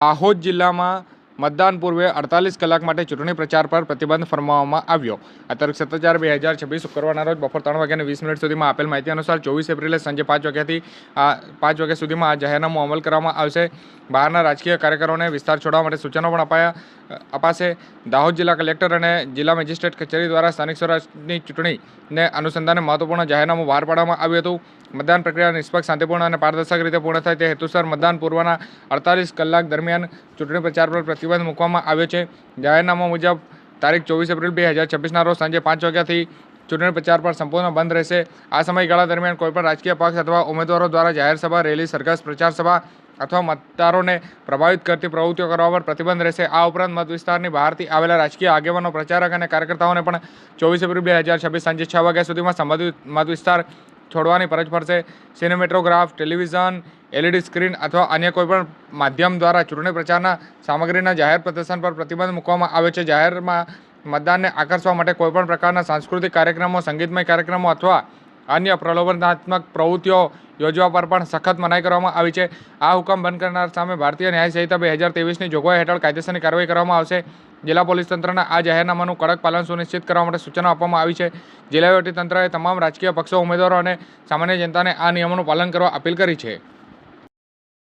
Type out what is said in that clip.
દાહોદ જિલ્લામાં મતદાન પૂર્વે 48 કલાક માટે ચૂંટણી પ્રચાર પર પ્રતિબંધ ફરમાવવામાં આવ્યો. આ તારીખ 17/4/2026 શુક્રવારના રોજ બપોર 3:20 સુધીમાં આપેલ માહિતી અનુસાર 24 એપ્રિલે સાંજે 5 વાગ્યાથી 5 વાગ્યા સુધીમાં આ જાહેરનામું અમલ કરવામાં આવશે. બહારના રાજકીય કાર્યકરોને વિસ્તાર છોડવા માટે સૂચનો પણ અપાશે. દાહોદ જિલ્લા કલેક્ટર અને જિલ્લા મેજિસ્ટ્રેટ કચેરી દ્વારા સ્થાનિક સ્વરાજની ચૂંટણીને અનુસંધાને મહત્વપૂર્ણ જાહેરનામું બહાર પાડવામાં આવ્યું હતું. મતદાન પ્રક્રિયા નિષ્પક્ષ, શાંતિપૂર્ણ અને પારદર્શક રીતે પૂર્ણ થાય તે હેતુસર મતદાન પૂર્વના 48 કલાક દરમિયાન ચૂંટણી પ્રચાર પર પ્રતિબંધ મૂકવામાં આવ્યો છે. જાહેરનામા મુજબ તારીખ 24 એપ્રિલ 2026ના રોજ સાંજે 5 વાગ્યાથી ચૂંટણી પ્રચાર પર સંપૂર્ણ બંધ રહેશે. આ સમયગાળા દરમિયાન કોઈપણ રાજકીય પક્ષ અથવા ઉમેદવારો દ્વારા જાહેર સભા, રેલી, સરઘસ, પ્રચાર સભા અથવા મતદારોને પ્રભાવિત કરતી પ્રવૃત્તિઓ કરવા પર પ્રતિબંધ રહેશે. આ ઉપરાંત મત વિસ્તારની બહારથી આવેલા રાજકીય આગેવાનો, પ્રચારક અને કાર્યકર્તાઓને પણ 24 એપ્રિલ 2026 સાંજે 6 વાગ્યા સુધીમાં સંબંધિત મત વિસ્તાર છોડવાની ફરજ પડશે. સિનેમેટોગ્રાફ, ટેલિવિઝન, LED સ્ક્રીન અથવા અન્ય કોઈપણ માધ્યમ દ્વારા ચૂંટણી પ્રચારના સામગ્રીના જાહેર પ્રદર્શન પર પ્રતિબંધ મૂકવામાં આવ્યો છે. જાહેરમાં મતદાનને આકર્ષવા માટે કોઈપણ પ્રકારના સાંસ્કૃતિક કાર્યક્રમો, સંગીતમય કાર્યક્રમો અથવા અન્ય પ્રલોભનાત્મક પ્રવૃત્તિઓ યોજવા પર પણ સખત મનાઈ કરવામાં આવી છે. આ હુકમ બંધ કરનાર સામે ભારતીય ન્યાય સંહિતા 2023ની જોગવાઈ હેઠળ કાયદેસરની કાર્યવાહી કરવામાં આવશે. જિલ્લા પોલીસ તંત્રના આ જાહેરનામાનું કડક પાલન સુનિશ્ચિત કરવા માટે સૂચનો આપવામાં આવી છે. જિલ્લા વહીવટી તંત્રએ તમામ રાજકીય પક્ષો, ઉમેદવારો અને સામાન્ય જનતાને આ નિયમોનું પાલન કરવા અપીલ કરી છે.